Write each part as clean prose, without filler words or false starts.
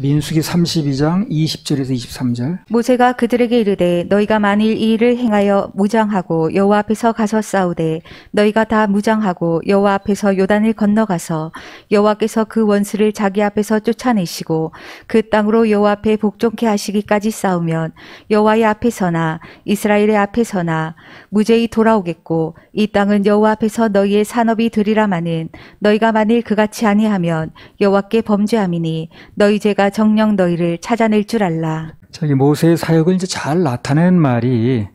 민수기 32장 20절에서 23절. 모세가 그들에게 이르되 너희가 만일 이 일을 행하여 무장하고 여호와 앞에서 가서 싸우되 너희가 다 무장하고 여호와 앞에서 요단을 건너가서 여호와께서 그 원수를 자기 앞에서 쫓아내시고 그 땅으로 여호와 앞에 복종케 하시기까지 싸우면 여호와의 앞에서나 이스라엘의 앞에서나 무죄히 돌아오겠고 이 땅은 여호와 앞에서 너희의 산업이 되리라마는 너희가 만일 그같이 아니하면 여호와께 범죄함이니 너희 죄가 정녕 너희를 찾아낼 줄 알라. 저기 모세의 사역을 이제 잘 나타낸 말이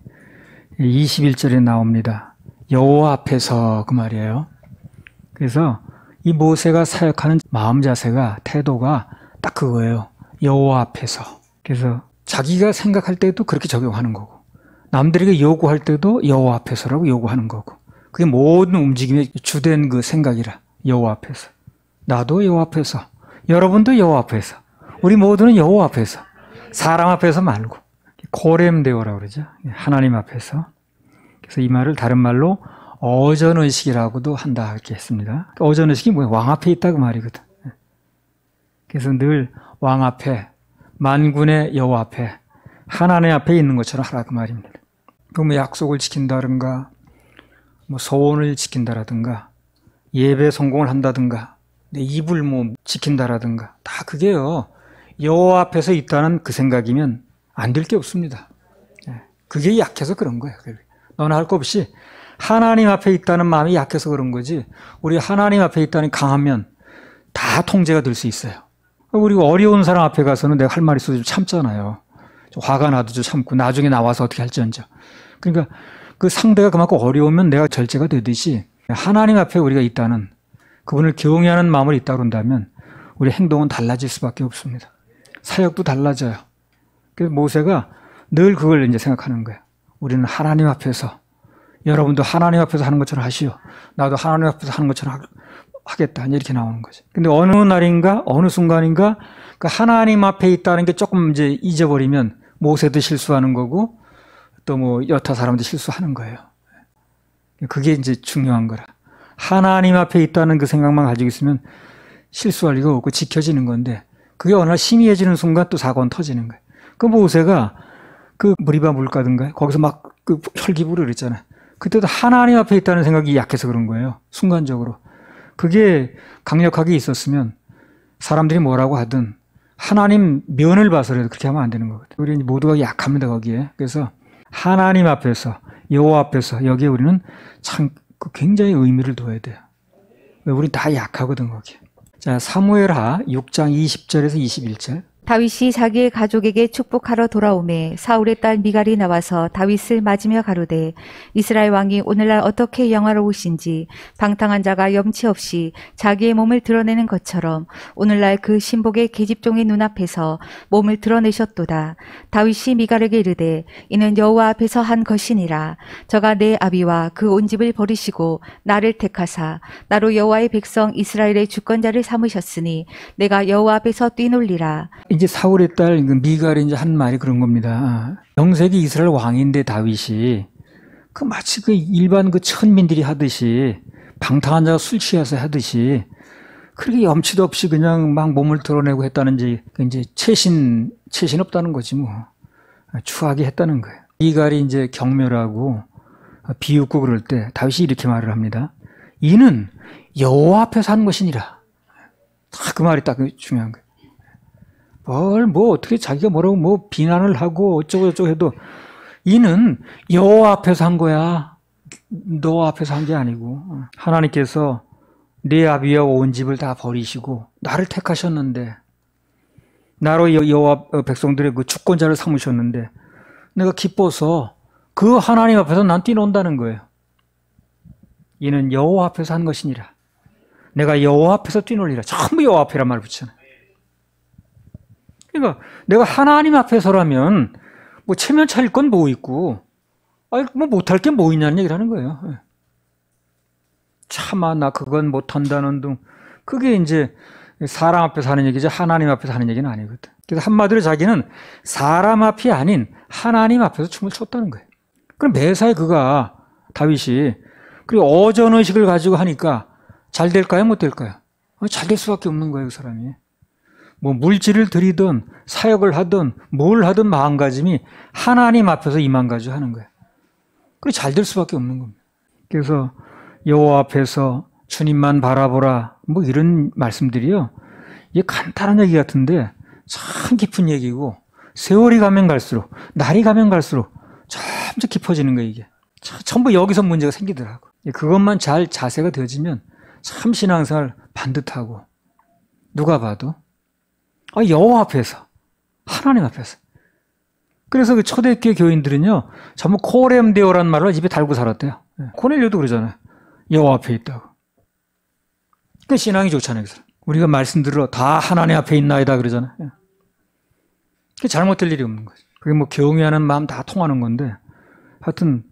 21절에 나옵니다. 여호와 앞에서, 그 말이에요. 그래서 이 모세가 사역하는 마음 자세가, 태도가 딱 그거예요. 여호와 앞에서. 그래서 자기가 생각할 때도 그렇게 적용하는 거고, 남들에게 요구할 때도 여호와 앞에서라고 요구하는 거고, 그게 모든 움직임의 주된 그 생각이라. 여호와 앞에서. 나도 여호와 앞에서, 여러분도 여호와 앞에서, 우리 모두는 여호와 앞에서, 사람 앞에서 말고 고렘데오라고 그러죠. 하나님 앞에서. 그래서 이 말을 다른 말로 어전의식이라고도 한다 이렇게 했습니다. 어전의식이 뭐야? 왕 앞에 있다 그 말이거든. 그래서 늘 왕 앞에, 만군의 여호와 앞에, 하나님 앞에 있는 것처럼 하라 그 말입니다. 그럼 약속을 지킨다든가, 뭐 소원을 지킨다라든가, 예배 성공을 한다든가, 입을 뭐 지킨다라든가, 다 그게요, 여호와 앞에서 있다는 그 생각이면 안 될 게 없습니다. 그게 약해서 그런 거예요. 너나 할 거 없이 하나님 앞에 있다는 마음이 약해서 그런 거지, 우리 하나님 앞에 있다는 강하면 다 통제가 될 수 있어요. 우리가 어려운 사람 앞에 가서는 내가 할 말이 있어도 좀 참잖아요. 좀 화가 나도 좀 참고 나중에 나와서 어떻게 할지언정. 그러니까 그 상대가 그만큼 어려우면 내가 절제가 되듯이 하나님 앞에 우리가 있다는, 그분을 경외하는 마음을 있다 그런다면 우리 행동은 달라질 수밖에 없습니다. 사역도 달라져요. 그래서 모세가 늘 그걸 이제 생각하는 거예요. 우리는 하나님 앞에서, 여러분도 하나님 앞에서 하는 것처럼 하시오. 나도 하나님 앞에서 하는 것처럼 하겠다. 이렇게 나오는 거죠. 근데 어느 날인가, 어느 순간인가, 그 하나님 앞에 있다는 게 조금 이제 잊어버리면 모세도 실수하는 거고, 또 뭐 여타 사람도 실수하는 거예요. 그게 이제 중요한 거라. 하나님 앞에 있다는 그 생각만 가지고 있으면 실수할 리가 없고 지켜지는 건데, 그게 어느 날 희미해지는 순간 또 사고는 터지는 거예요. 그 모세가 그 무리바 물가든가 거기서 막 그 혈기부르 그랬잖아요. 그때도 하나님 앞에 있다는 생각이 약해서 그런 거예요. 순간적으로. 그게 강력하게 있었으면 사람들이 뭐라고 하든 하나님 면을 봐서라도 그렇게 하면 안 되는 거거든요. 우리 모두가 약합니다, 거기에. 그래서 하나님 앞에서, 여호와 앞에서, 여기에 우리는 참 굉장히 의미를 둬야 돼요. 우리 다 약하거든, 거기에. 자, 사무엘하 6장 20절에서 21절. 다윗이 자기의 가족에게 축복하러 돌아오매 사울의 딸 미갈이 나와서 다윗을 맞으며 가로되 이스라엘 왕이 오늘날 어떻게 영화로우신지 방탕한 자가 염치 없이 자기의 몸을 드러내는 것처럼 오늘날 그 신복의 계집종의 눈앞에서 몸을 드러내셨도다. 다윗이 미갈에게 이르되 이는 여호와 앞에서 한 것이니라. 저가 내 아비와 그 온 집을 버리시고 나를 택하사 나로 여호와의 백성 이스라엘의 주권자를 삼으셨으니 내가 여호와 앞에서 뛰놀리라. 이제 사울의 딸 미갈이 이제 한 말이 그런 겁니다. 영세기 이스라엘 왕인데 다윗이 그 마치 그 일반 그 천민들이 하듯이, 방탕한 자가 술 취해서 하듯이 그렇게 염치도 없이 그냥 막 몸을 드러내고 했다는지, 이제 체신 없다는 거지 뭐. 추하게 했다는 거예요. 미갈이 이제 경멸하고 비웃고 그럴 때 다윗이 이렇게 말을 합니다. 이는 여호와 앞에서 한 것이니라. 그 말이 딱 중요한 거예요. 뭐 어떻게 자기가 뭐라고 뭐 비난을 하고 어쩌고 저쩌고 해도 이는 여호와 앞에서 한 거야. 너 앞에서 한 게 아니고. 하나님께서 네 아비와 온 집을 다 버리시고 나를 택하셨는데, 나로 여호와 백성들의 그 주권자를 삼으셨는데 내가 기뻐서 그 하나님 앞에서 난 뛰논다는 거예요. 이는 여호와 앞에서 한 것이니라. 내가 여호와 앞에서 뛰놀리라. 전부 여호와 앞이란 말 붙이잖아요. 그러니까 내가 하나님 앞에서라면 뭐 체면 차릴 건 뭐 있고, 뭐 못할 게 뭐 있냐는 얘기를 하는 거예요. 차마 나 그건 못한다는 둥, 그게 이제 사람 앞에서 하는 얘기지 하나님 앞에서 하는 얘기는 아니거든. 그래서 한마디로 자기는 사람 앞이 아닌 하나님 앞에서 춤을 췄다는 거예요. 그럼 매사에 그가, 다윗이 그리고 어전의식을 가지고 하니까 잘 될까요, 못 될까요? 잘 될 수밖에 없는 거예요, 그 사람이. 뭐 물질을 드리든 사역을 하든 뭘 하든 마음가짐이 하나님 앞에서 이만가지고 하는 거예요. 그래 잘 될 수밖에 없는 겁니다. 그래서 여호와 앞에서 주님만 바라보라 뭐 이런 말씀들이요. 이게 간단한 얘기 같은데 참 깊은 얘기고 세월이 가면 갈수록 날이 가면 갈수록 점점 깊어지는 거예요. 이게 전부 여기서 문제가 생기더라고. 그것만 잘 자세가 되어지면 참 신앙생활 반듯하고 누가 봐도 여호와 앞에서 하나님 앞에서. 그래서 그 초대교회 교인들은요 전부 코렘데오라는 말로 입에 달고 살았대요. 코넬료도 그러잖아요. 여호와 앞에 있다고. 그 신앙이 좋잖아요. 우리가 말씀 들어 다 하나님 앞에 있나이다 그러잖아요. 그게 잘못될 일이 없는 거죠. 그게 뭐 경외하는 마음 다 통하는 건데 하여튼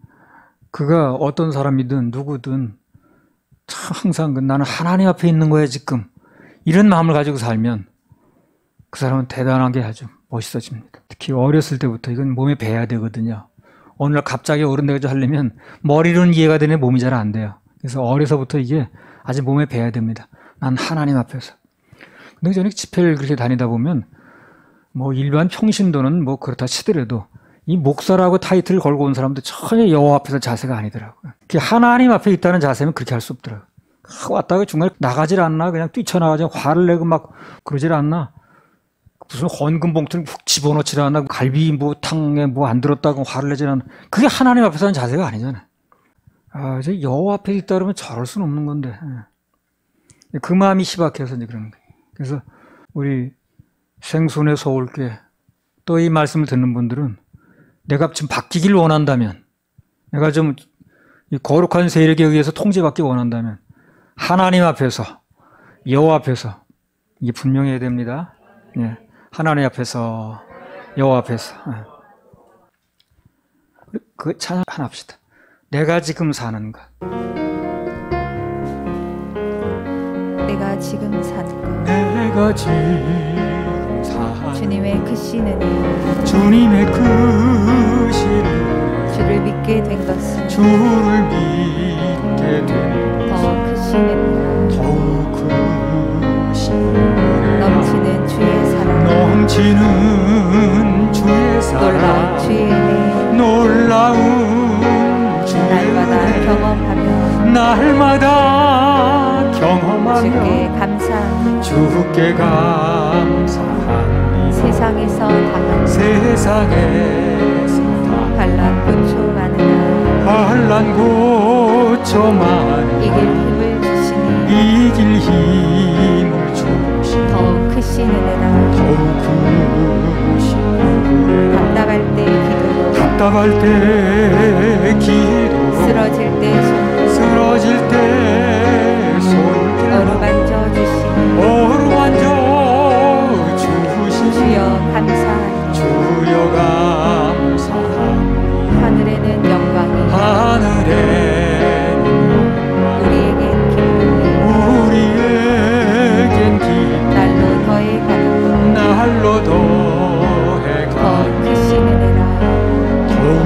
그가 어떤 사람이든 누구든 참 항상 나는 하나님 앞에 있는 거야 지금 이런 마음을 가지고 살면 그 사람은 대단하게 아주 멋있어집니다. 특히 어렸을 때부터 이건 몸에 배야 되거든요. 어느 날 갑자기 어른 돼가지고 하려면 머리로는 이해가 되는데 몸이 잘 안 돼요. 그래서 어려서부터 이게 아주 몸에 배야 됩니다. 난 하나님 앞에서. 근데 저는 집회를 그렇게 다니다 보면 뭐 일반 평신도는 뭐 그렇다 치더라도 이 목사라고 타이틀을 걸고 온 사람도 전혀 여호와 앞에서 자세가 아니더라고요. 하나님 앞에 있다는 자세면 그렇게 할 수 없더라고요. 왔다가 중간에 나가질 않나 그냥 뛰쳐나가지 화를 내고 막 그러질 않나 무슨 헌금 봉투를 훅 집어넣질 않나 갈비 뭐 탕에 뭐 안 들었다고 화를 내질 않나 그게 하나님 앞에서 하는 자세가 아니잖아요. 이제 여호와 앞에 있다 그러면 저럴 수는 없는 건데 그 마음이 희박해서 이제 그런 거예요. 그래서 우리 생손의 서울교회 또 이 말씀을 듣는 분들은 내가 좀 바뀌길 원한다면 내가 좀 이 거룩한 세력에 의해서 통제받기 원한다면 하나님 앞에서 여호와 앞에서 이게 분명해야 됩니다. 예. 하나님 앞에서 여호와 앞에서 그 찬양 하나 합시다. 내가 지금 사는 것 내가 지금 사는 것 내가 지금 사는 주님의 크신 은혜 주님의 크신 주를 믿게 된 것은 주를 믿게 된 더 크신 은혜 더욱 크신 은혜라 넘치는 주의 사랑 넘치는 주의 사랑 놀라운 주의 은혜 놀라운 주의 날마다 은혜 경험하며 날마다 경험하며 주께 감사합니다. 주께 감사합니다. 세상에서 당한 세상에서 반란 고초많으나 환난 고초만 이길 힘을 주시니 이길 힘을 주시니 더욱 크신 은혜라 더욱 크신 은혜라 답답할 때 기도로 답답할 때 기도 쓰러질 때 손 쓰러질 때 손들어 어루만져 주시니 어루만져 주시니 주여 감사합니다. 주여 감사합니다. 하늘에는 영광이 하늘에는 우리에겐 기쁨이 우리에겐 기쁨 날로 더해가는 날로 더 더해가는 크신 은혜라 더욱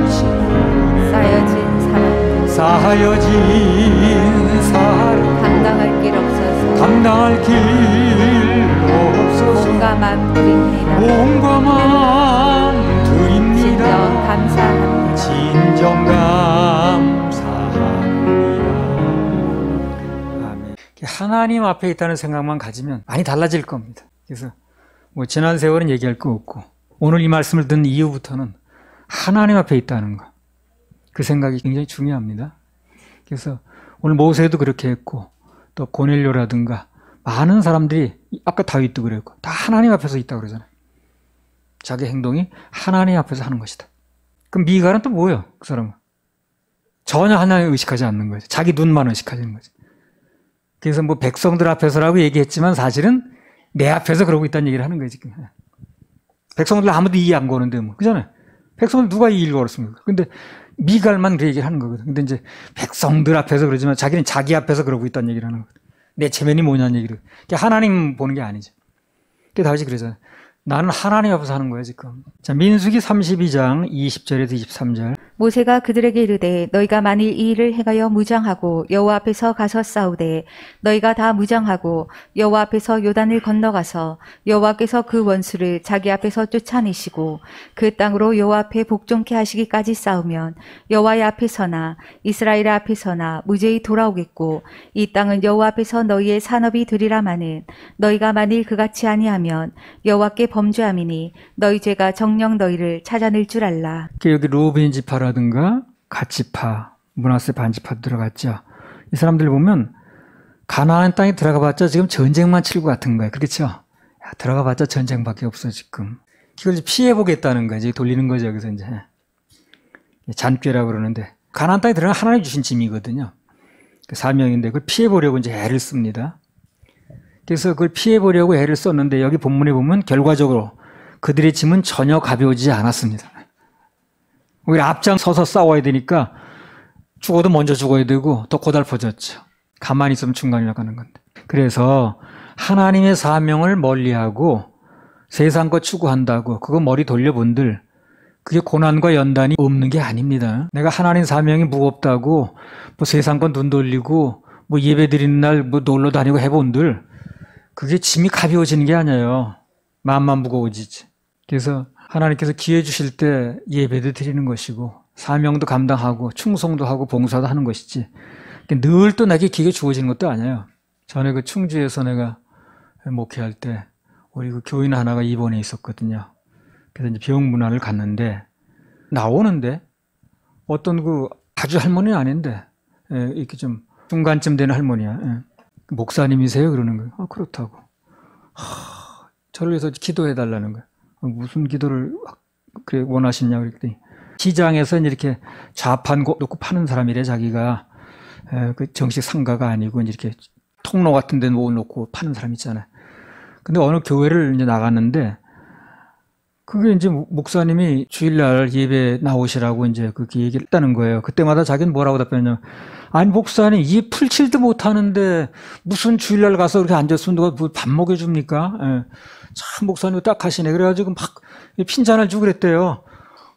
크신 은혜 쌓여진 사랑들 쌓여진 사랑 감당할 길 없어서 감당할 길 없어서 몸과 마음 드립니다. 몸과 마음 드립니다. 진정 감사합니다. 진정 감사합니다. 아멘. 하나님 앞에 있다는 생각만 가지면 많이 달라질 겁니다. 그래서 뭐 지난 세월은 얘기할 거 없고 오늘 이 말씀을 듣는 이후부터는 하나님 앞에 있다는 거. 그 생각이 굉장히 중요합니다. 그래서 오늘 모세도 그렇게 했고 또 고넬료라든가 많은 사람들이 아까 다윗도 그랬고 다 하나님 앞에서 있다고 그러잖아요. 자기 행동이 하나님 앞에서 하는 것이다. 그럼 미갈은 또 뭐예요? 그 사람은 전혀 하나님 의식하지 않는 거죠. 자기 눈만 의식하는 거죠. 그래서 뭐 백성들 앞에서라고 얘기했지만 사실은 내 앞에서 그러고 있다는 얘기를 하는 거예요. 지금 백성들 아무도 이해 안 거는데 뭐 그잖아요. 백성들 누가 이해를 걸었습니까? 근데 미갈만 그 얘기를 하는 거거든. 근데 이제 백성들 앞에서 그러지만 자기는 자기 앞에서 그러고 있다는 얘기를 하는 거거든. 내 체면이 뭐냐는 얘기를. 하나님 보는 게 아니죠. 그게 다윗이 그러잖아요. 나는 하나님 앞에서 하는 거야 지금. 자, 민수기 32장 20절에서 23절 모세가 그들에게 이르되 너희가 만일 이 일을 행하여 무장하고 여호와 앞에서 가서 싸우되 너희가 다 무장하고 여호와 앞에서 요단을 건너가서 여호와께서 그 원수를 자기 앞에서 쫓아내시고 그 땅으로 여호와 앞에 복종케 하시기까지 싸우면 여호와의 앞에서나 이스라엘 앞에서나 무죄히 돌아오겠고 이 땅은 여호와 앞에서 너희의 산업이 되리라마는 너희가 만일 그같이 아니하면 여호와께 범죄함이니 너희 죄가 정녕 너희를 찾아낼 줄 알라. 여기 루벤 지파라든가 갓지파, 므낫세 반지파도 들어갔죠. 이 사람들 보면 가나안 땅에 들어가봤자 지금 전쟁만 치고 같은 거예요. 그렇죠? 야, 들어가봤자 전쟁밖에 없어 지금. 이걸 이제 피해보겠다는 거지. 돌리는 거죠. 여기서 이제 잔꾀라고 그러는데 가나안 땅에 들어가 하나님 주신 짐이거든요. 그 사명인데 그걸 피해보려고 이제 애를 씁니다. 그래서 그걸 피해보려고 애를 썼는데 여기 본문에 보면 결과적으로 그들의 짐은 전혀 가벼워지지 않았습니다. 오히려 앞장서서 싸워야 되니까 죽어도 먼저 죽어야 되고 더 고달퍼졌죠. 가만히 있으면 중간이 나가는 건데. 그래서 하나님의 사명을 멀리하고 세상 것 추구한다고 그거 머리 돌려본들 그게 고난과 연단이 없는 게 아닙니다. 내가 하나님 사명이 무겁다고 뭐 세상 건 눈 돌리고 뭐 예배 드리는 날 뭐 놀러 다니고 해본들 그게 짐이 가벼워지는 게 아니에요. 마음만 무거워지지. 그래서 하나님께서 기회 주실 때 예배도 드리는 것이고 사명도 감당하고 충성도 하고 봉사도 하는 것이지 늘 또 내게 기회 주어지는 것도 아니에요. 전에 그 충주에서 내가 목회할 때 우리 그 교인 하나가 입원해 있었거든요. 그래서 이제 병 문안을 갔는데 나오는데 어떤 그 아주 할머니는 아닌데 이렇게 좀 중간쯤 되는 할머니야. 목사님이세요? 그러는 거예요. 아, 그렇다고. 저를 위해서 기도해 달라는 거예요. 무슨 기도를 그렇게 원하시냐 그랬더니 시장에서 이렇게 좌판 놓고 파는 사람이래. 자기가 그 정식 상가가 아니고 이렇게 통로 같은 데 놓고 파는 사람 있잖아요. 근데 어느 교회를 이제 나갔는데 그게 이제 목사님이 주일날 예배 나오시라고 이제 그렇게 얘기를 했다는 거예요. 그때마다 자기는 뭐라고 답변했냐면 아니 목사님 이 풀칠도 못하는데 무슨 주일날 가서 그렇게 앉았으면 누가 뭐 밥 먹여줍니까? 참 목사님 딱 하시네. 그래가지고 막 핀잔을 주고 그랬대요.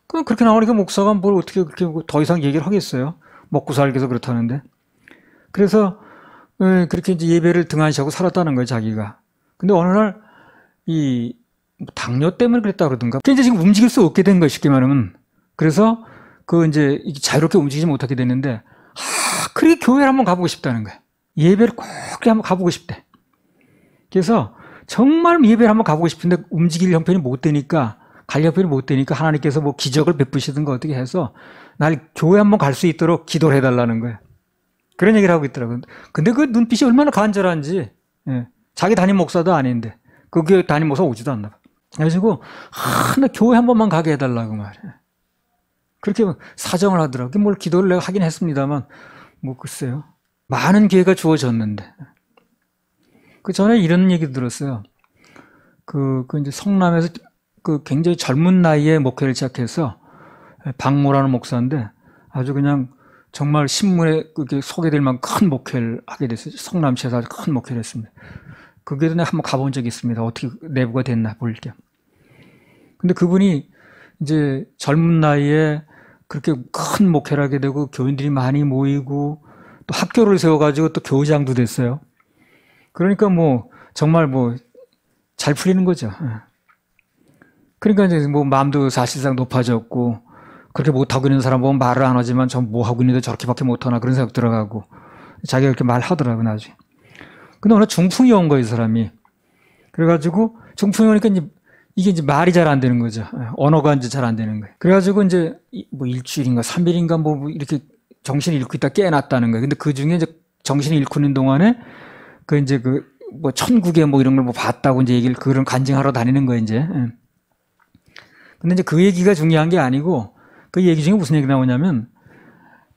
그렇게 나오니까 목사가 뭘 어떻게 그렇게 더 이상 얘기를 하겠어요. 먹고 살기 위해서 그렇다는데. 그래서 그렇게 이제 예배를 등한시하고 살았다는 거예요, 자기가. 근데 어느 날 이 당뇨 때문에 그랬다 그러던가. 이제 지금 움직일 수 없게 된 거예요, 쉽게 말하면. 그래서 그 이제 자유롭게 움직이지 못하게 됐는데, 그렇게 교회를 한번 가보고 싶다는 거예요. 예배를 꼭 한번 가보고 싶대. 그래서 정말 예배를 한번 가보고 싶은데 움직일 형편이 못 되니까, 갈 형편이 못 되니까 하나님께서 뭐 기적을 베푸시든가 어떻게 해서 날 교회 한번 갈 수 있도록 기도를 해달라는 거예요. 그런 얘기를 하고 있더라고요. 근데 그 눈빛이 얼마나 간절한지, 자기 담임 목사도 아닌데, 그 교회 담임 목사 오지도 않나 봐. 그래가지고, 나 교회 한 번만 가게 해달라고 말이에요. 그렇게 사정을 하더라고요. 뭘 기도를 내가 하긴 했습니다만, 뭐 글쎄요. 많은 기회가 주어졌는데. 그 전에 이런 얘기 들었어요. 그 이제 성남에서 그 굉장히 젊은 나이에 목회를 시작해서, 박모라는 목사인데, 아주 그냥 정말 신문에 그게 소개될 만큼 큰 목회를 하게 됐어요. 성남시에서 아주 큰 목회를 했습니다. 그게도 내가 한번 가본 적이 있습니다. 어떻게 내부가 됐나 볼 겸. 근데 그분이 이제 젊은 나이에 그렇게 큰 목회를 하게 되고 교인들이 많이 모이고 또 학교를 세워가지고 또 교장도 됐어요. 그러니까 뭐 정말 뭐 잘 풀리는 거죠. 그러니까 이제 뭐 마음도 사실상 높아졌고 그렇게 못하고 있는 사람 보면 말을 안 하지만 저 뭐 하고 있는데 저렇게밖에 못하나 그런 생각 들어가고 자기가 그렇게 말하더라고 나중에. 근데 어느 중풍이 온 거예요, 이 사람이. 그래가지고 중풍이 오니까 이게 이제 말이 잘 안 되는 거죠. 언어가 이제 잘 안 되는 거예요. 그래가지고 이제 뭐 일주일인가 3일인가 뭐 이렇게 정신을 잃고 있다 깨어났다는 거예요. 근데 그 중에 이제 정신을 잃고 있는 동안에 그 이제 그 뭐 천국에 뭐 이런 걸 뭐 봤다고 이제 얘기를 그런 간증하러 다니는 거예요, 이제. 근데 이제 그 얘기가 중요한 게 아니고 그 얘기 중에 무슨 얘기 나오냐면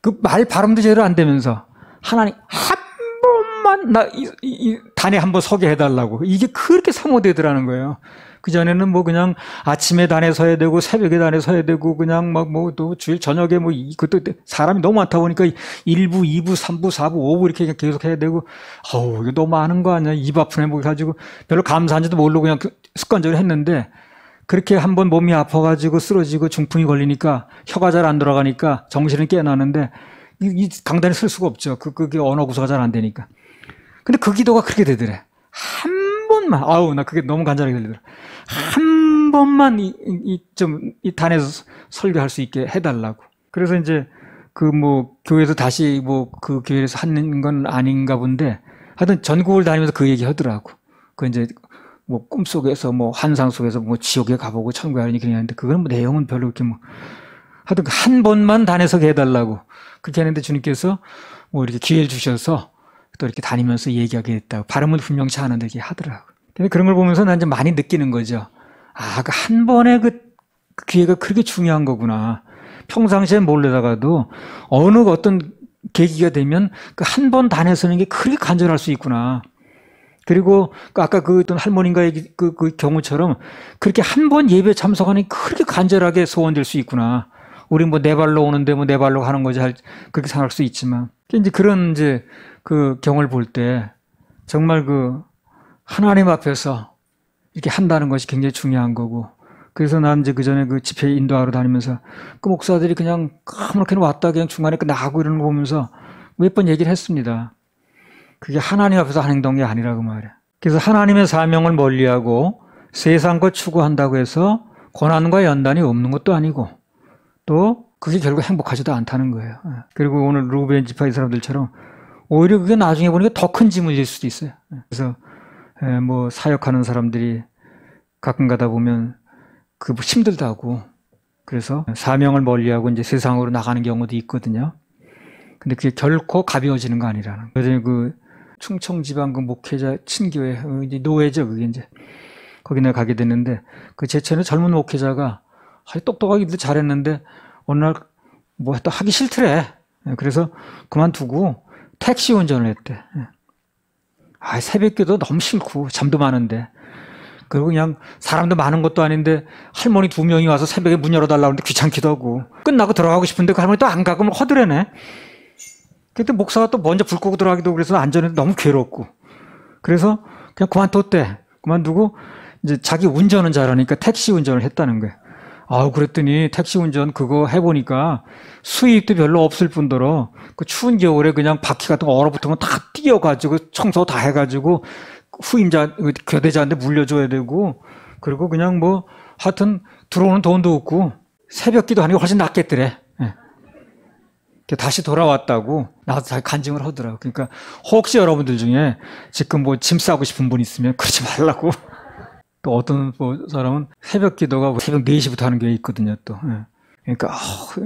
그 말 발음도 제대로 안 되면서 하나님 한 번만 나 이 단에 한번 서게 해달라고 이게 그렇게 사모되더라는 거예요. 그 전에는 뭐 그냥 아침에 단에 서야 되고 새벽에 단에 서야 되고 그냥 막 뭐 또 주일 저녁에 뭐 그것도 사람이 너무 많다 보니까 1부, 2부, 3부, 4부, 5부 이렇게 계속 해야 되고 어우 이거 너무 많은 거 아니야. 입 아프네 뭐 가지고 별로 감사한지도 모르고 그냥 습관적으로 했는데 그렇게 한번 몸이 아파가지고 쓰러지고 중풍이 걸리니까 혀가 잘 안 돌아가니까 정신은 깨어나는데 이 강단에 설 수가 없죠. 그게 언어 구사가 잘 안 되니까. 근데 그 기도가 그렇게 되더래. 한 번만, 아우, 나 그게 너무 간절하게 들리더라. 한 번만 이 단에서 설교할 수 있게 해달라고. 그래서 이제 교회에서 다시 그 교회에서 하는 건 아닌가 본데 하여튼 전국을 다니면서 그 얘기 하더라고. 이제 꿈속에서 환상 속에서 지옥에 가보고 천국에 가니 그냥 하는데 그건 내용은 별로 그렇게 하여튼 한 번만 단에서게 해달라고. 그렇게 했는데 주님께서 이렇게 기회를 주셔서 또 이렇게 다니면서 얘기하게 됐다고. 발음은 분명치 않은데 이렇게 하더라고. 근데 그런 걸 보면서 난 좀 많이 느끼는 거죠. 아, 그 한 번의 그 기회가 그렇게 중요한 거구나. 평상시에 모르다가도 어떤 계기가 되면 그 한 번 단에서는 게 그렇게 간절할 수 있구나. 그리고 아까 그 어떤 할머니인가의 그 경우처럼 그렇게 한 번 예배 참석하니 그렇게 간절하게 소원될 수 있구나. 우리 내 발로 오는데 내 발로 가는 거지 그렇게 생각할 수 있지만 이제 그런 그 경우를 볼 때 정말 하나님 앞에서 이렇게 한다는 것이 굉장히 중요한 거고. 그래서 난 이제 그 전에 그 집회 인도하러 다니면서 그 목사들이 그냥 아무렇게 왔다 그냥 중간에 나가고 이러는 거 보면서 몇 번 얘기를 했습니다. 그게 하나님 앞에서 하는 행동이 아니라고 말이야. 그래서 하나님의 사명을 멀리하고 세상 것 추구한다고 해서 고난과 연단이 없는 것도 아니고 또 그게 결국 행복하지도 않다는 거예요. 그리고 오늘 루벤 지파 이 사람들처럼 오히려 그게 나중에 보니까 더 큰 짐일 수도 있어요. 그래서 사역하는 사람들이 가끔 가다 보면 힘들다고. 그래서 사명을 멀리하고 이제 세상으로 나가는 경우도 있거든요. 근데 그게 결코 가벼워지는 거 아니라는. 그래서 충청지방 목회자 친교회 이제 노회죠. 그게 이제 거기 내가 가게 됐는데 그 제천에 젊은 목회자가 똑똑하기도 잘했는데 어느 날 또 하기 싫더래. 그래서 그만두고 택시 운전을 했대. 새벽기도 너무 싫고 잠도 많은데. 그리고 그냥 사람도 많은 것도 아닌데 할머니 2명이 와서 새벽에 문 열어달라고 하는데 귀찮기도 하고 끝나고 들어가고 싶은데 그 할머니 또 안 가고 허드레네. 그때 목사가 또 먼저 불 끄고 들어가기도 그래서 안전해도 너무 괴롭고. 그래서 그냥 그만뒀대. 그만두고 이제 자기 운전은 잘하니까 택시 운전을 했다는 거예요. 그랬더니 택시 운전 그거 해보니까 수입도 별로 없을 뿐더러 그 추운 겨울에 그냥 바퀴 같은 거 얼어붙으면 다 띄어가지고 청소 다 해가지고 후임자, 교대자한테 물려줘야 되고 그리고 그냥 하여튼 들어오는 돈도 없고 새벽기도 하는 게 훨씬 낫겠더래. 다시 돌아왔다고 나도 간증을 하더라고. 그러니까 혹시 여러분들 중에 지금 짐 싸고 싶은 분 있으면 그러지 말라고. 또 어떤 사람은 새벽기도가 새벽 4시부터 하는 게 있거든요. 또. 그러니까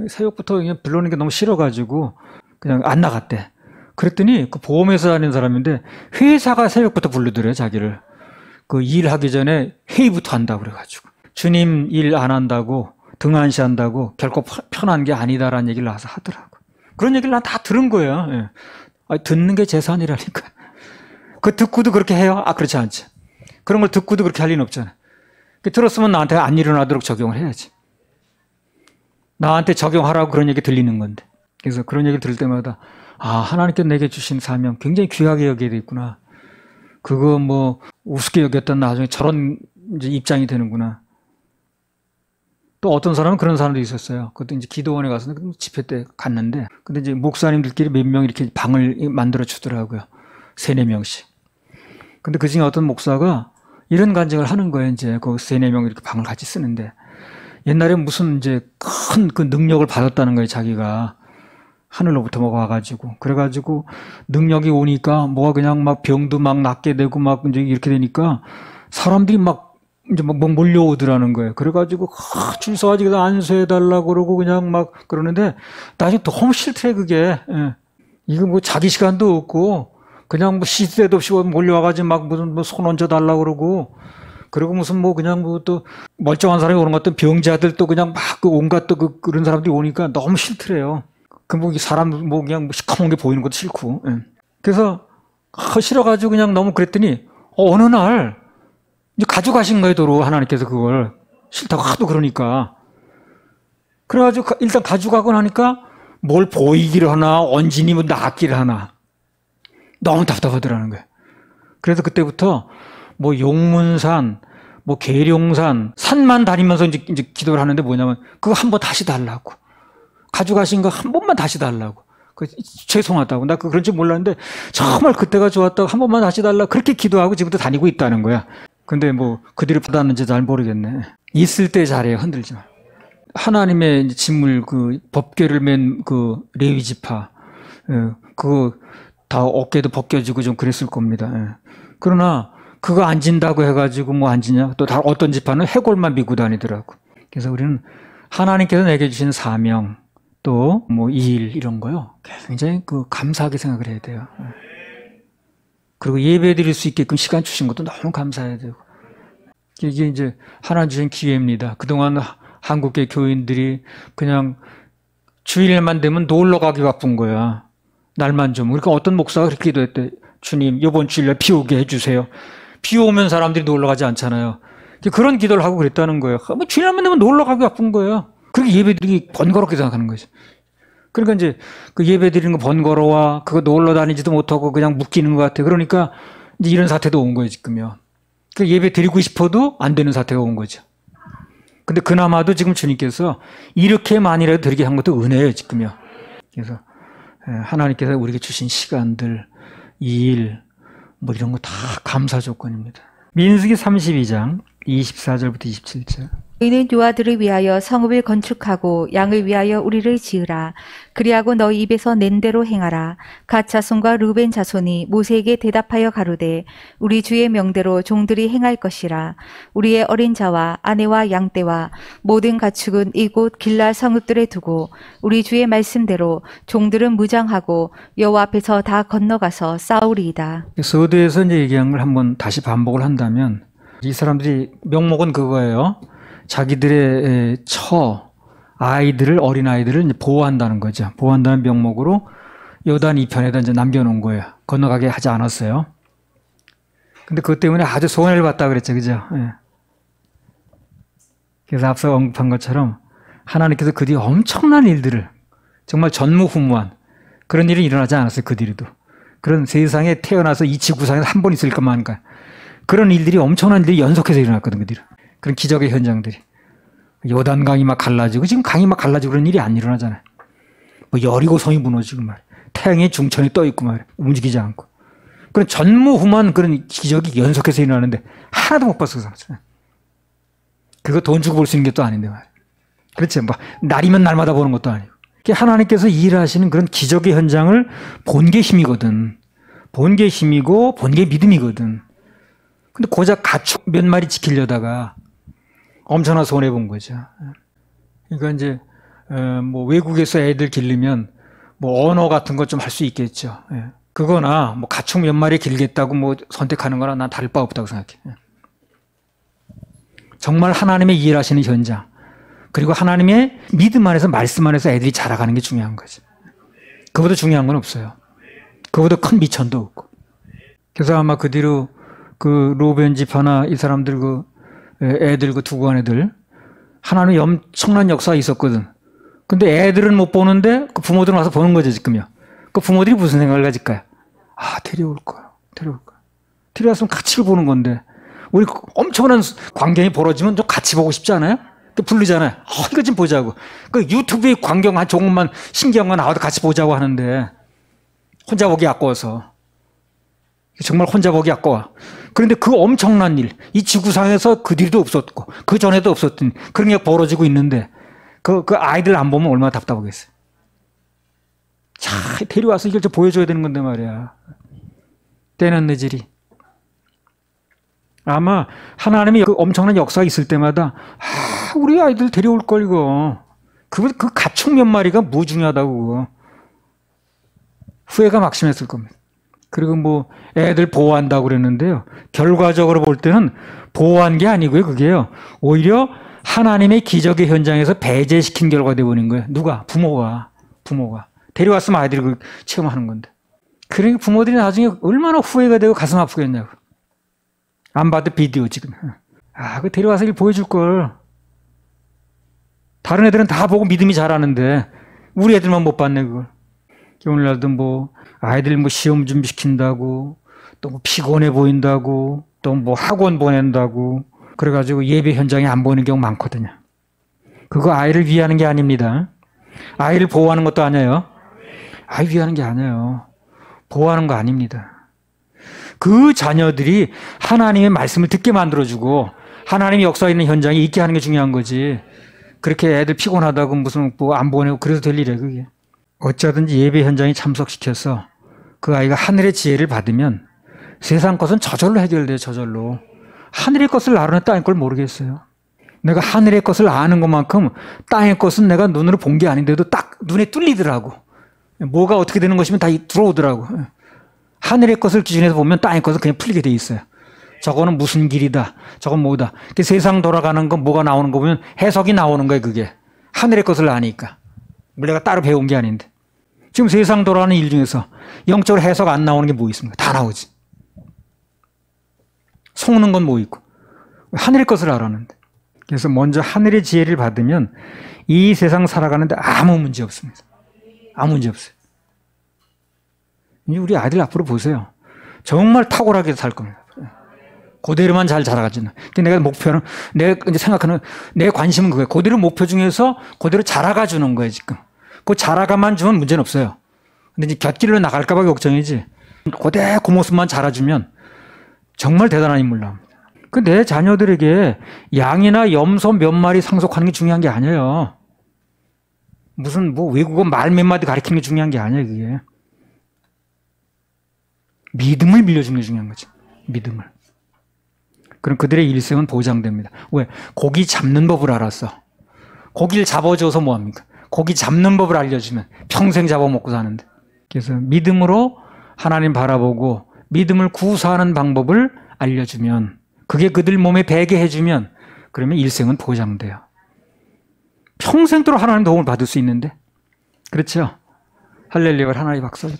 새벽부터 그냥 불러오는 게 너무 싫어가지고 그냥 안 나갔대. 그랬더니 그 보험회사 다니는 사람인데 회사가 새벽부터 부르더래요. 자기를. 그 일하기 전에 회의부터 한다고 그래가지고. 주님 일 안 한다고 등한시한다고 결코 편한 게 아니다라는 얘기를 나와서 하더라고. 그런 얘기를 난 다 들은 거예요. 듣는 게 재산이라니까. 그 듣고도 그렇게 해요? 그렇지 않지. 그런 걸 듣고도 그렇게 할 리는 없잖아. 들었으면 나한테 안 일어나도록 적용을 해야지. 나한테 적용하라고 그런 얘기 들리는 건데. 그래서 그런 얘기를 들을 때마다 하나님께 내게 주신 사명 굉장히 귀하게 여기게 돼 있구나. 그거 우습게 여겼던 나중에 저런 이제 입장이 되는구나. 또 어떤 사람은 그런 사람도 있었어요. 그것도 이제 기도원에 가서 집회 때 갔는데, 근데 이제 목사님들끼리 몇 명 이렇게 방을 만들어 주더라고요. 3-4명씩. 근데 그 중에 어떤 목사가 이런 간증을 하는 거예요. 이제 그 3-4명 이렇게 방을 같이 쓰는데, 옛날에 무슨 이제 큰 그 능력을 받았다는 거예요. 자기가. 하늘로부터 와가지고. 그래가지고 능력이 오니까 뭐가 그냥 병도 낫게 되고 이제 이렇게 되니까 사람들이 이제 몰려오더라는 거예요. 그래가지고 줄 서가지고 안수해달라고 그러고 그냥 그러는데 나중에 너무 싫대 그게. 이거 자기 시간도 없고 그냥 시대도 없이 몰려와가지고 무슨 손 얹어달라고 그러고 그리고 무슨 그냥 또 멀쩡한 사람이 오는 것 같은 병자들 또 그냥 온갖 또 그런 사람들이 오니까 너무 싫더래요. 사람 그냥 시커먼 게 보이는 것도 싫고. 그래서 싫어가지고 그냥 너무 그랬더니 어느 날 이제 가져가신 거예요. 도로 하나님께서 그걸 싫다고 하도 그러니까. 그래가지고 일단 가져가고 나니까 뭘 보이기를 하나 언진이 낫기를 하나 너무 답답하더라는 거예요. 그래서 그때부터 용문산 뭐 계룡산, 산만 다니면서 이제 기도를 하는데 뭐냐면 그거 한 번 다시 달라고. 가져가신 거 한 번만 다시 달라고. 죄송하다고. 나 그런 줄 몰랐는데 정말 그때가 좋았다고 한 번만 다시 달라고 그렇게 기도하고 지금부터 다니고 있다는 거야. 근데 뭐 그 뒤로 받았는지 잘 모르겠네. 있을 때 잘해요. 흔들지 마. 하나님의 진물 그 법궤를 맨 그 레위 지파 그거 다 어깨도 벗겨지고 좀 그랬을 겁니다. 그러나 그거 안 진다고 해가지고 뭐 안 지냐? 또 다 어떤 지파는 해골만 미고 다니더라고. 그래서 우리는 하나님께서 내게 주신 사명 또 뭐 일 이런 거요. 굉장히 그 감사하게 생각을 해야 돼요. 그리고 예배 드릴 수 있게끔 시간 주신 것도 너무 감사해야 되고. 이게 이제 하나님 주신 기회입니다. 그동안 한국계 교인들이 그냥 주일만 되면 놀러 가기 바쁜 거야. 날만 좀. 그러니까 어떤 목사가 그렇게 기도했대. 주님, 이번 주일날 비 오게 해주세요. 비 오면 사람들이 놀러 가지 않잖아요. 그런 기도를 하고 그랬다는 거예요. 뭐 주일날만 되면 놀러 가기 바쁜 거예요. 그렇게 예배 드리기 번거롭게 생각하는 거죠. 그러니까 이제 그 예배 드리는 거 번거로워. 그거 놀러 다니지도 못하고 그냥 묶이는 것 같아. 그러니까 이제 이런 사태도 온 거예요, 지금요. 그 예배 드리고 싶어도 안 되는 사태가 온 거죠. 근데 그나마도 지금 주님께서 이렇게만이라도 드리게 한 것도 은혜예요, 지금요. 그래서 하나님께서 우리에게 주신 시간들, 일, 뭐 이런 거 다 감사 조건입니다. 민수기 32장 24절부터 27절. 너희는 유아들을 위하여 성읍을 건축하고 양을 위하여 우리를 지으라. 그리하고 너희 입에서 낸 대로 행하라. 갓 자손과 르벤 자손이 모세에게 대답하여 가로되 우리 주의 명대로 종들이 행할 것이라. 우리의 어린 자와 아내와 양떼와 모든 가축은 이곳 길랄 성읍들에 두고 우리 주의 말씀대로 종들은 무장하고 여호와 앞에서 다 건너가서 싸우리이다. 서두에서 이제 얘기한 걸 한번 다시 반복을 한다면 이 사람들이 명목은 그거예요. 자기들의 아이들을, 어린아이들을 이제 보호한다는 거죠. 보호한다는 명목으로 요단 이편에다 이제 남겨놓은 거예요. 건너가게 하지 않았어요. 근데 그것 때문에 아주 손해를 봤다 그랬죠. 그죠? 예. 그래서 앞서 언급한 것처럼 하나님께서 그 뒤에 엄청난 일들을 정말 전무후무한 그런 일이 일어나지 않았어요. 그 뒤로도. 그런 세상에 태어나서 이 지구상에 한 번 있을 것만가. 그런 일들이 엄청난 일들이 연속해서 일어났거든. 그 뒤로. 그런 기적의 현장들이. 요단강이 막 갈라지고 지금 강이 막 갈라지고 그런 일이 안 일어나잖아요. 뭐 여리고성이 무너지고 말이야. 태양의 중천이 떠 있고 말이야. 움직이지 않고. 그런 전무후무한 그런 기적이 연속해서 일어나는데 하나도 못 봤어. 그거 돈 주고 볼 수 있는 게 또 아닌데 말이야. 그렇지. 뭐 날이면 날마다 보는 것도 아니고. 하나님께서 일하시는 그런 기적의 현장을 본 게 힘이거든. 본 게 힘이고 본 게 믿음이거든. 근데 고작 가축 몇 마리 지키려다가 엄청난 손해본 거죠. 그러니까 이제 뭐 외국에서 애들 기르면 뭐 언어 같은 거 좀 할 수 있겠죠. 그거나 뭐 가축 몇 마리 길겠다고 뭐 선택하는 거나 난 다를 바 없다고 생각해. 정말 하나님의 일하시는 현장, 그리고 하나님의 믿음 안에서 말씀 안에서 애들이 자라가는 게 중요한 거죠. 그보다 중요한 건 없어요. 그보다 큰 미천도 없고. 그래서 아마 그 뒤로 그 로벤 지파나 이 사람들 그 애들 그 두고 간 애들 하나님의 엄청난 역사가 있었거든. 근데 애들은 못 보는데 그 부모들은 와서 보는 거죠, 지금요. 그 부모들이 무슨 생각을 가질까요? 아, 데려올 거야. 데려왔으면 같이 보는 건데. 우리 엄청난 광경이 벌어지면 좀 같이 보고 싶지 않아요? 부르잖아요. 이거 좀 보자고. 그 유튜브에 광경 한 조금만 신기한 거 나와도 같이 보자고 하는데 혼자 보기 아까워서. 정말 혼자 보기 아까워. 그런데 그 엄청난 일, 이 지구상에서 그 뒤도 없었고 그 전에도 없었던 그런 게 벌어지고 있는데 그 아이들 안 보면 얼마나 답답하겠어요. 자, 데려와서 이걸 좀 보여줘야 되는 건데 말이야. 때는 늦으리. 아마 하나님이 그 엄청난 역사가 있을 때마다 우리 아이들 데려올 걸 이거. 그 가축 몇 마리가 뭐 중요하다고 그거. 후회가 막심했을 겁니다. 그리고 뭐 애들 보호한다고 그랬는데요. 결과적으로 볼 때는 보호한 게 아니고요. 그게요. 오히려 하나님의 기적의 현장에서 배제시킨 결과가 되어버린 거예요. 누가? 부모가. 데려왔으면 아이들이 그 체험하는 건데. 그러니까 부모들이 나중에 얼마나 후회가 되고 가슴 아프겠냐고. 안 봐도 비디오 지금. 그 데려와서 일 보여줄 걸. 다른 애들은 다 보고 믿음이 자라는데 우리 애들만 못 봤네 그걸. 오늘날도 뭐 아이들 뭐 시험 준비시킨다고 또 뭐 피곤해 보인다고 또 뭐 학원 보낸다고 그래가지고 예배 현장에 안 보이는 경우 많거든요. 그거 아이를 위하는 게 아닙니다. 아이를 보호하는 것도 아니에요. 아이 위하는 게 아니에요. 보호하는 거 아닙니다. 그 자녀들이 하나님의 말씀을 듣게 만들어주고 하나님의 역사있는 현장에 있게 하는 게 중요한 거지. 그렇게 애들 피곤하다고 무슨 뭐 안 보내고 그래도 될 일이에요, 그게. 어쩌든지 예배 현장에 참석시켜서 그 아이가 하늘의 지혜를 받으면 세상 것은 저절로 해결돼요, 저절로. 하늘의 것을 알아내 땅의 걸 모르겠어요. 내가 하늘의 것을 아는 것만큼 땅의 것은 내가 눈으로 본 게 아닌데도 딱 눈에 뚫리더라고. 뭐가 어떻게 되는 것이면 다 들어오더라고. 하늘의 것을 기준해서 보면 땅의 것은 그냥 풀리게 돼 있어요. 저거는 무슨 길이다. 저건 뭐다. 세상 돌아가는 거 뭐가 나오는 거 보면 해석이 나오는 거예요, 그게. 하늘의 것을 아니까. 내가 따로 배운 게 아닌데. 지금 세상 돌아가는 일 중에서 영적으로 해석 안 나오는 게 뭐 있습니까? 다 나오지. 속는 건 뭐 있고. 하늘의 것을 알았는데. 그래서 먼저 하늘의 지혜를 받으면 이 세상 살아가는데 아무 문제 없습니다. 아무 문제 없어요. 우리 아이들 앞으로 보세요. 정말 탁월하게 살 겁니다. 그대로만 잘 자라가지는. 내가 목표는, 내가 이제 생각하는, 내 관심은 그거예요. 그대로 목표 중에서 그대로 자라가 주는 거예요, 지금. 그 자라가만 주면 문제는 없어요. 근데 이제 곁길로 나갈까봐 걱정이지. 그대로 그 모습만 자라주면 정말 대단한 인물 나옵니다. 내 자녀들에게 양이나 염소 몇 마리 상속하는 게 중요한 게 아니에요. 무슨 뭐 외국어 말 몇 마디 가르치는 게 중요한 게 아니에요, 그게. 믿음을 빌려주는 게 중요한 거죠. 믿음을. 그럼 그들의 일생은 보장됩니다. 왜? 고기 잡는 법을 알았어. 고기를 잡아줘서 뭐합니까? 고기 잡는 법을 알려주면 평생 잡아먹고 사는데. 그래서 믿음으로 하나님 바라보고 믿음을 구사하는 방법을 알려주면, 그게 그들 몸에 배게 해주면, 그러면 일생은 보장돼요. 평생도록 하나님 도움을 받을 수 있는데. 그렇죠? 할렐루야, 하나님 박수.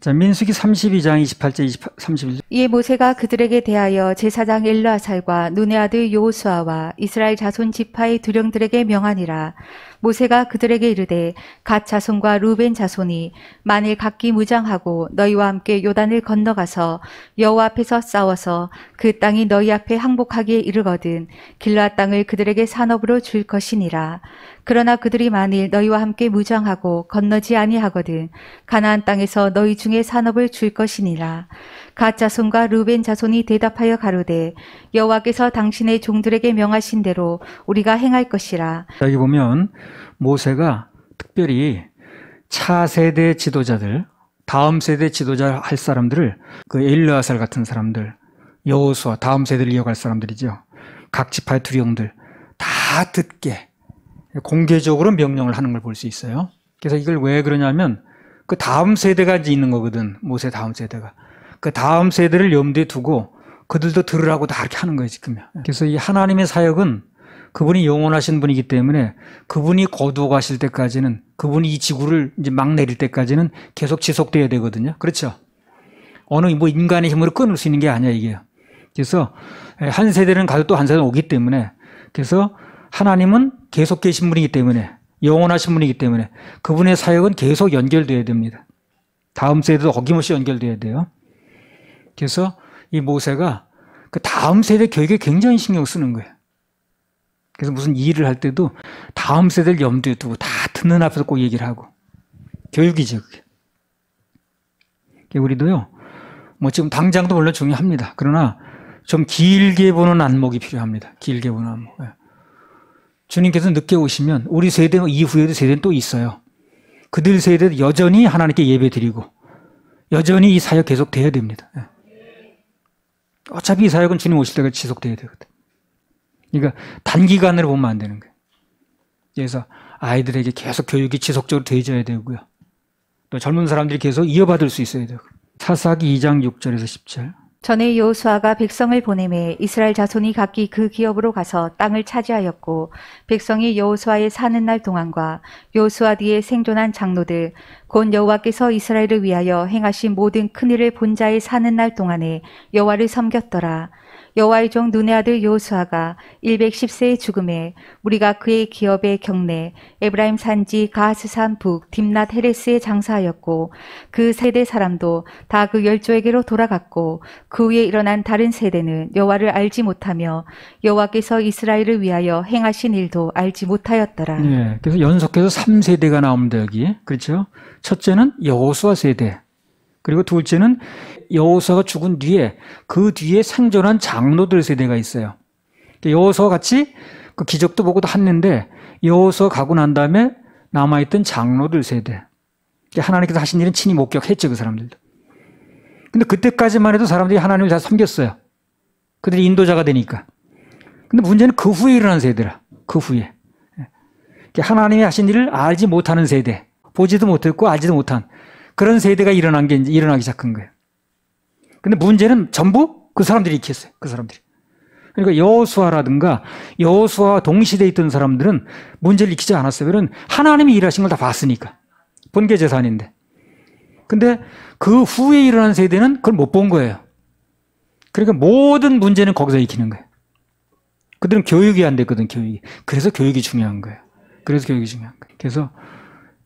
자, 민수기 32장 28절 31절. 이에 모세가 그들에게 대하여 제사장 엘르아살과 눈의 아들 여호수아와 이스라엘 자손 지파의 두령들에게 명하니라. 모세가 그들에게 이르되 갓 자손과 루벤 자손이 만일 각기 무장하고 너희와 함께 요단을 건너가서 여호와 앞에서 싸워서 그 땅이 너희 앞에 항복하기에 이르거든 길르앗 땅을 그들에게 산업으로 줄 것이니라. 그러나 그들이 만일 너희와 함께 무장하고 건너지 아니하거든 가나안 땅에서 너희 중에 산업을 줄 것이니라. 갓 자손과 루벤 자손이 대답하여 가로되 여호와께서 당신의 종들에게 명하신 대로 우리가 행할 것이라. 여기 보면 모세가 특별히 차세대 지도자들, 다음 세대 지도자 할 사람들을, 그 엘르아살 같은 사람들, 여호수아, 다음 세대를 이어갈 사람들이죠. 각 지파의 두령들 다 듣게 공개적으로 명령을 하는 걸 볼 수 있어요. 그래서 이걸 왜 그러냐면 그 다음 세대가 이제 있는 거거든. 모세 다음 세대가. 그 다음 세대를 염두에 두고 그들도 들으라고 다 이렇게 하는 거예요, 지금. 그래서 이 하나님의 사역은 그분이 영원하신 분이기 때문에 그분이 거두어 가실 때까지는, 그분이 이 지구를 이제 막 내릴 때까지는 계속 지속돼야 되거든요. 그렇죠? 어느 뭐 인간의 힘으로 끊을 수 있는 게 아니야, 이게. 그래서 한 세대는 가도 또 한 세대는 오기 때문에, 그래서 하나님은 계속 계신 분이기 때문에, 영원하신 분이기 때문에 그분의 사역은 계속 연결돼야 됩니다. 다음 세대도 어김없이 연결돼야 돼요. 그래서 이 모세가 그 다음 세대 교육에 굉장히 신경 쓰는 거예요. 그래서 무슨 일을 할 때도 다음 세대를 염두에 두고 다 듣는 앞에서 꼭 얘기를 하고. 교육이죠, 그게. 우리도요, 뭐 지금 당장도 물론 중요합니다. 그러나 좀 길게 보는 안목이 필요합니다. 길게 보는 안목. 주님께서 늦게 오시면 우리 세대 이후에도 세대는 또 있어요. 그들 세대도 여전히 하나님께 예배 드리고 여전히 이 사역 계속 돼야 됩니다. 어차피 이 사역은 주님 오실 때까지 지속돼야 되거든. 그러니까 단기간으로 보면 안 되는 거예요. 그래서 아이들에게 계속 교육이 지속적으로 되어져야 되고요. 또 젊은 사람들이 계속 이어받을 수 있어야 되고. 사사기 2장 6절에서 10절. 전에 여호수아가 백성을 보내매 이스라엘 자손이 각기 그 기업으로 가서 땅을 차지하였고 백성이 여호수아의 사는 날 동안과 여호수아 뒤에 생존한 장로들 곧 여호와께서 이스라엘을 위하여 행하신 모든 큰일을 본 자의 사는 날 동안에 여호와를 섬겼더라. 여호와의 종 눈의 아들 여호수아가 110세의 죽음에 우리가 그의 기업의 경내 에브라임 산지 가하스산 북 딥낫 헤레스에 장사하였고 그 세대 사람도 다 그 열조에게로 돌아갔고 그 후에 일어난 다른 세대는 여호와를 알지 못하며 여호와께서 이스라엘을 위하여 행하신 일도 알지 못하였더라. 예, 그래서 연속해서 3세대가 나옵니다, 여기. 그렇죠? 첫째는 여호수아 세대. 그리고 둘째는 여호수아가 죽은 뒤에 그 뒤에 생존한 장로들 세대가 있어요. 여호수아 같이 그 기적도 보고도 했는데 여호수아 가고 난 다음에 남아있던 장로들 세대. 하나님께서 하신 일은 친히 목격했죠, 그 사람들도. 근데 그때까지만 해도 사람들이 하나님을 잘 섬겼어요. 그들이 인도자가 되니까. 근데 문제는 그 후에 일어난 세대라. 그 후에. 하나님이 하신 일을 알지 못하는 세대. 보지도 못했고 알지도 못한 그런 세대가 일어나기 시작한 거예요. 근데 문제는 전부 그 사람들이 일으켰어요. 그 사람들이. 그러니까 여호수아라든가 여호수아와 동시대에 있던 사람들은 문제를 일으키지 않았어요. 왜냐하면 하나님이 일하신 걸 다 봤으니까. 본계 재산인데. 근데 그 후에 일어난 세대는 그걸 못 본 거예요. 그러니까 모든 문제는 거기서 일으키는 거예요. 그들은 교육이 안 됐거든, 교육이. 그래서 교육이 중요한 거예요. 그래서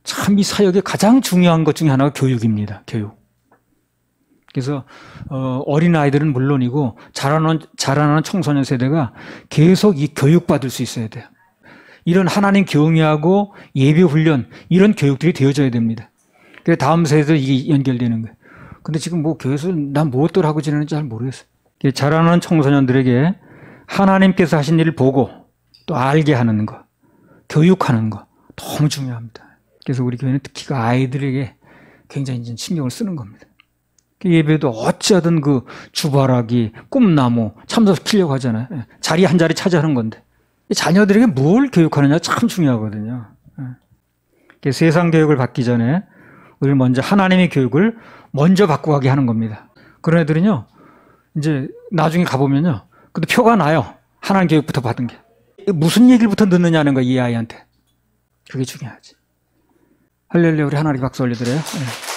참 이 사역의 가장 중요한 것 중에 하나가 교육입니다. 교육. 그래서 어린아이들은 물론이고 자라나는 청소년 세대가 계속 이 교육받을 수 있어야 돼요. 이런 하나님 경외하고 예배 훈련 이런 교육들이 되어져야 됩니다. 그래서 다음 세대도 이게 연결되는 거예요. 근데 지금 뭐 교회에서 난 무엇들 하고 지내는지 잘 모르겠어요. 자라나는 청소년들에게 하나님께서 하신 일을 보고 또 알게 하는 거, 교육하는 거 너무 중요합니다. 그래서 우리 교회는 특히 그 아이들에게 굉장히 신경을 쓰는 겁니다. 예배도 어찌하든 그 주바라기, 꿈나무 참석시키려고 하잖아요. 자리 한 자리 차지하는 건데. 자녀들에게 뭘 교육하느냐 참 중요하거든요. 세상 교육을 받기 전에 우리는 먼저 하나님의 교육을 먼저 받고 가게 하는 겁니다. 그런 애들은요, 이제 나중에 가보면요, 근데 표가 나요. 하나님 교육부터 받은 게. 무슨 얘기부터 듣느냐는 거야, 이 아이한테. 그게 중요하지. 할렐루야, 우리 하나님께 박수 올려드려요. 네.